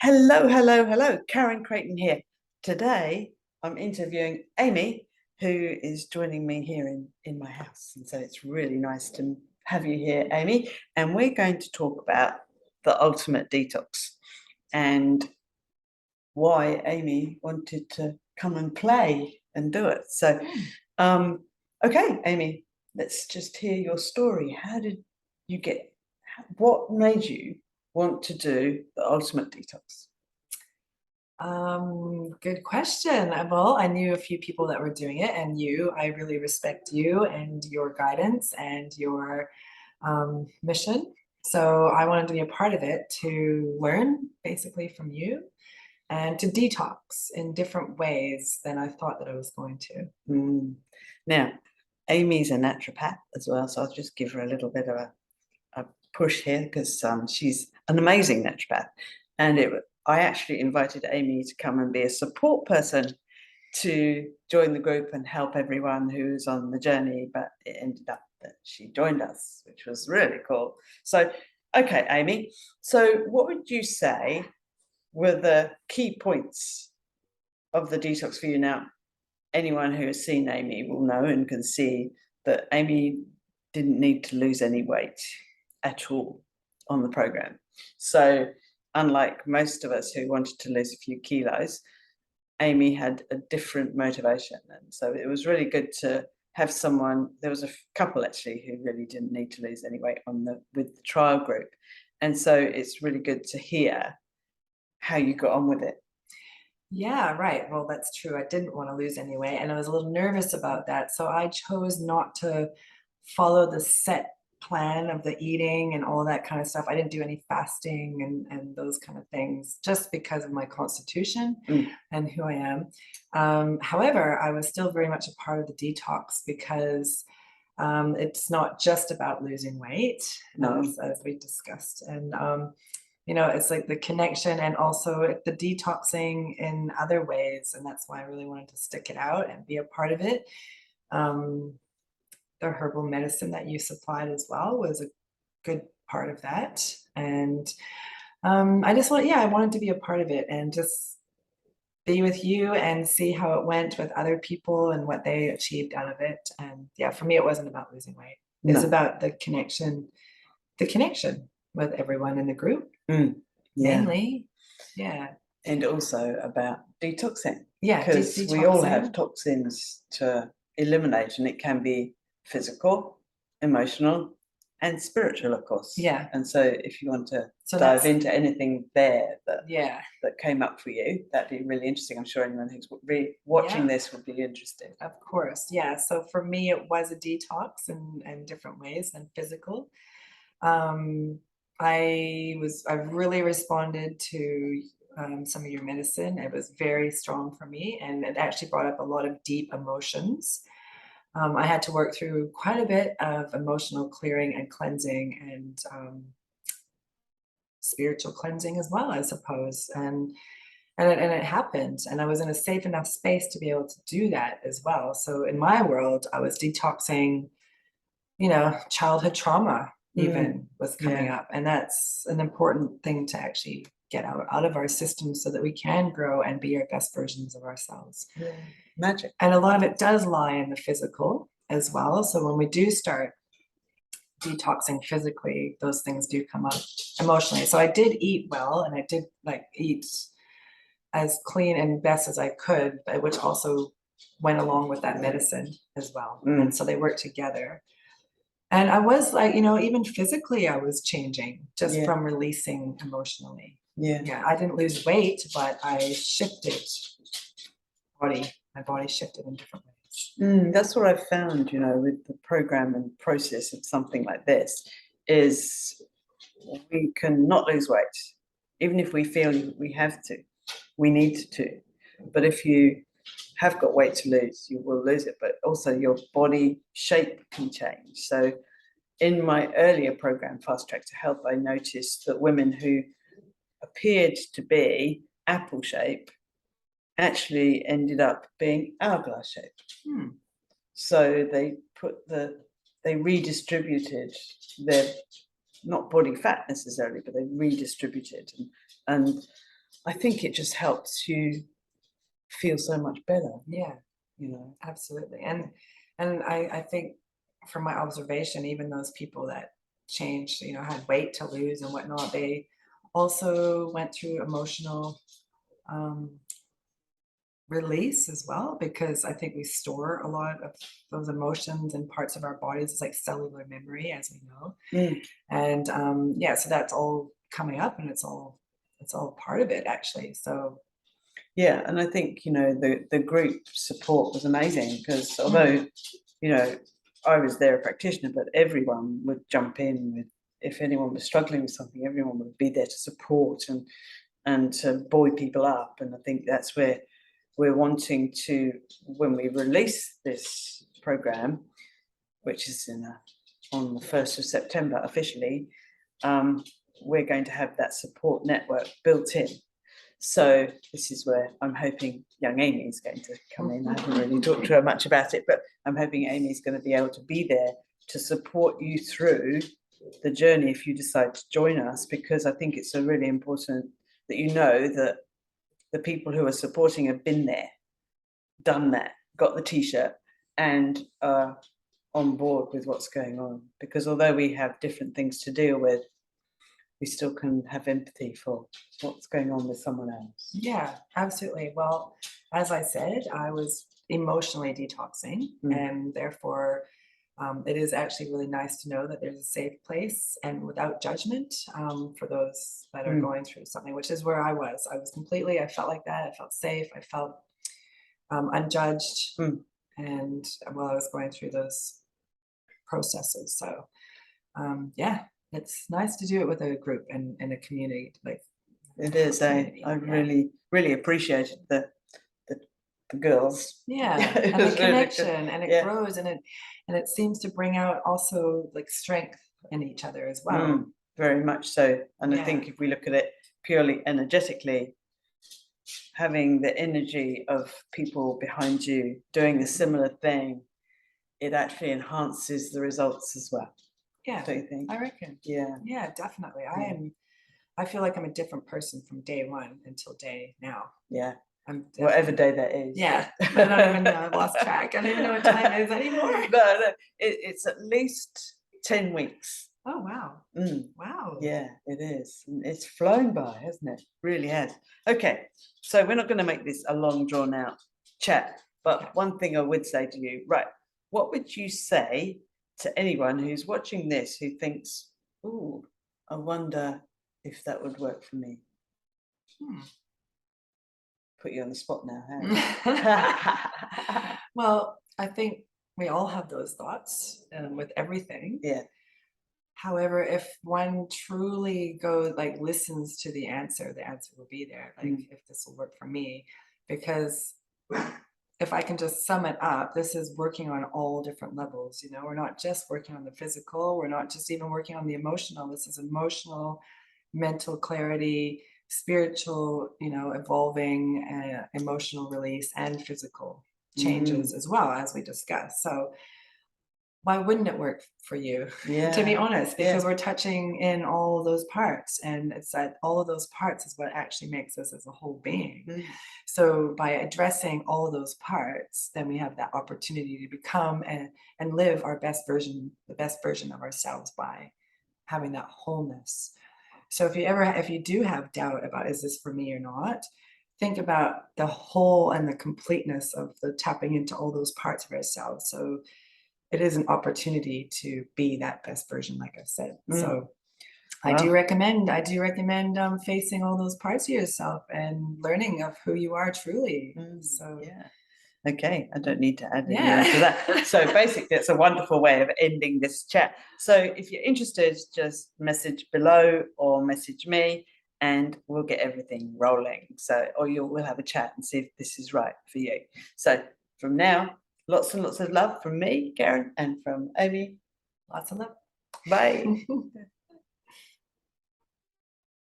Hello, hello, hello. Karen Creighton here. Today, I'm interviewing Amy, who is joining me here in my house. And so it's really nice to have you here, Amy. And we're going to talk about the ultimate detox and why Amy wanted to come and play and do it. So, um, okay, Amy, let's just hear your story. How did you get, what made you want to do the ultimate detox? Good question. Well, I knew a few people that were doing it, and I really respect you and your guidance and your mission. So I wanted to be a part of it to learn basically from you and to detox in different ways than I thought that I was going to. Now, Amy's a naturopath as well, so I'll just give her a little bit of a push here because she's an amazing naturopath. And I actually invited Amy to come and be a support person to join the group and help everyone who's on the journey, but it ended up that she joined us, which was really cool. So, okay, Amy, so what would you say were the key points of the detox for you now? Anyone who has seen Amy will know and can see that Amy didn't need to lose any weight at all on the program. So unlike most of us who wanted to lose a few kilos, Amy had a different motivation. And so it was really good to have someone, there was a couple actually who really didn't need to lose any weight with the trial group. And so it's really good to hear how you got on with it. Yeah, right. Well, that's true. I didn't want to lose any weight, and I was a little nervous about that. So I chose not to follow the set plan of the eating and all of that kind of stuff. I didn't do any fasting and those kind of things just because of my constitution and who I am. However, I was still very much a part of the detox because it's not just about losing weight, No. as we discussed. And it's like the connection and also the detoxing in other ways. And that's why I really wanted to stick it out and be a part of it. The herbal medicine that you supplied as well was a good part of that. And I wanted to be a part of it and just be with you and see how it went with other people and what they achieved out of it. And yeah, for me, it wasn't about losing weight. It was about the connection with everyone in the group. Yeah. Mainly. Yeah. And also about detoxing. Yeah. Because we all have toxins to eliminate, and it can be physical, emotional, and spiritual, of course. Yeah. And so if you want to dive into anything there that came up for you, that'd be really interesting. I'm sure anyone who's watching this would be interested. Of course. Yeah. So for me, it was a detox in different ways than physical. I really responded to some of your medicine. It was very strong for me, and it actually brought up a lot of deep emotions. I had to work through quite a bit of emotional clearing and cleansing and spiritual cleansing as well, I suppose. And it happened, and I was in a safe enough space to be able to do that as well. So in my world, I was detoxing, childhood trauma even was coming up. And that's an important thing to actually get out of our system so that we can grow and be our best versions of ourselves. Yeah. Magic. And a lot of it does lie in the physical as well. So when we do start detoxing physically, those things do come up emotionally. So I did eat well, and I did eat as clean and best as I could, but which also went along with that medicine as well. And so they work together. And I was even physically, I was changing just from releasing emotionally. Yeah. I didn't lose weight, but I shifted my body shifted in different ways. That's what I've found, with the program and process of something like this, is we can not lose weight, even if we feel we have to. We need to. But if you have got weight to lose, you will lose it, but also your body shape can change. So in my earlier program, Fast Track to Health, I noticed that women who appeared to be apple shape actually ended up being hourglass shaped. So they redistributed their, not body fat necessarily, but they redistributed. And I think it just helps you feel so much better, Yeah, you know. absolutely. And I think from my observation, even those people that changed, had weight to lose and whatnot, they also went through emotional um, release as well, because I think we store a lot of those emotions in parts of our bodies. It's like cellular memory, as we know. Mm. And yeah, so that's all coming up, and it's all part of it, actually. So Yeah, and I think, you know, the group support was amazing because although, you know, I was there a practitioner, but everyone would jump in with, if anyone was struggling with something, everyone would be there to support and to buoy people up. And I think that's where we're wanting to, when we release this program, which is on the 1st of September officially, we're going to have that support network built in. So this is where I'm hoping young Amy is going to come in. I haven't really talked to her much about it, but I'm hoping Amy is going to be able to be there to support you through the journey if you decide to join us, because I think it's a really important that you know that the people who are supporting have been there, done that, got the t-shirt, and are on board with what's going on. Because although we have different things to deal with, we still can have empathy for what's going on with someone else. yeah, absolutely. Well, as I said, I was emotionally detoxing, and therefore it is actually really nice to know that there's a safe place and without judgment for those that are going through something, which is where I was. I felt like that. I felt safe. I felt unjudged. And while I was going through those processes. So yeah, it's nice to do it with a group and a community. Like it is. I really, really appreciated the girls. Yeah, It and the was really good. connection, and it grows, and it seems to bring out also like strength in each other as well. Very much so. And I think if we look at it purely energetically, having the energy of people behind you doing a similar thing, it actually enhances the results as well. Yeah, don't you think? I reckon. Yeah. Yeah, definitely. I feel like I'm a different person from day one until day now. Yeah. I'm Whatever day that is. Yeah, I don't even know. I've lost track. I don't even know what time it is anymore. No, it's at least 10 weeks. Oh, wow. Wow. Yeah, it is. It's flown by, hasn't it? Really has. Okay, so we're not going to make this a long drawn out chat, but one thing I would say to you, right, what would you say to anyone who's watching this who thinks, oh, I wonder if that would work for me? Put you on the spot now, hey? Well, I think we all have those thoughts with everything. Yeah. However, if one truly listens to the answer will be there. Like if this will work for me, because if I can just sum it up, this is working on all different levels. We're not just working on the physical. We're not just even working on the emotional. This is emotional, mental clarity, spiritual, evolving, emotional release, and physical changes as well, as we discussed. So why wouldn't it work for you? To be honest, because we're touching in all of those parts, and it's that all of those parts is what actually makes us as a whole being. So by addressing all of those parts, then we have that opportunity to become and live our best version, the best version of ourselves, by having that wholeness. So if you do have doubt about, is this for me or not, think about the whole and the completeness of the tapping into all those parts of ourselves. So it is an opportunity to be that best version, like I've said. So I do recommend facing all those parts of yourself and learning of who you are truly. So yeah. Okay, I don't need to add any more to that. So basically, it's a wonderful way of ending this chat. So if you're interested, just message below or message me, and we'll get everything rolling. So, or we'll have a chat and see if this is right for you. So from now, lots and lots of love from me, Karen, and from Amy. Lots of love. Bye.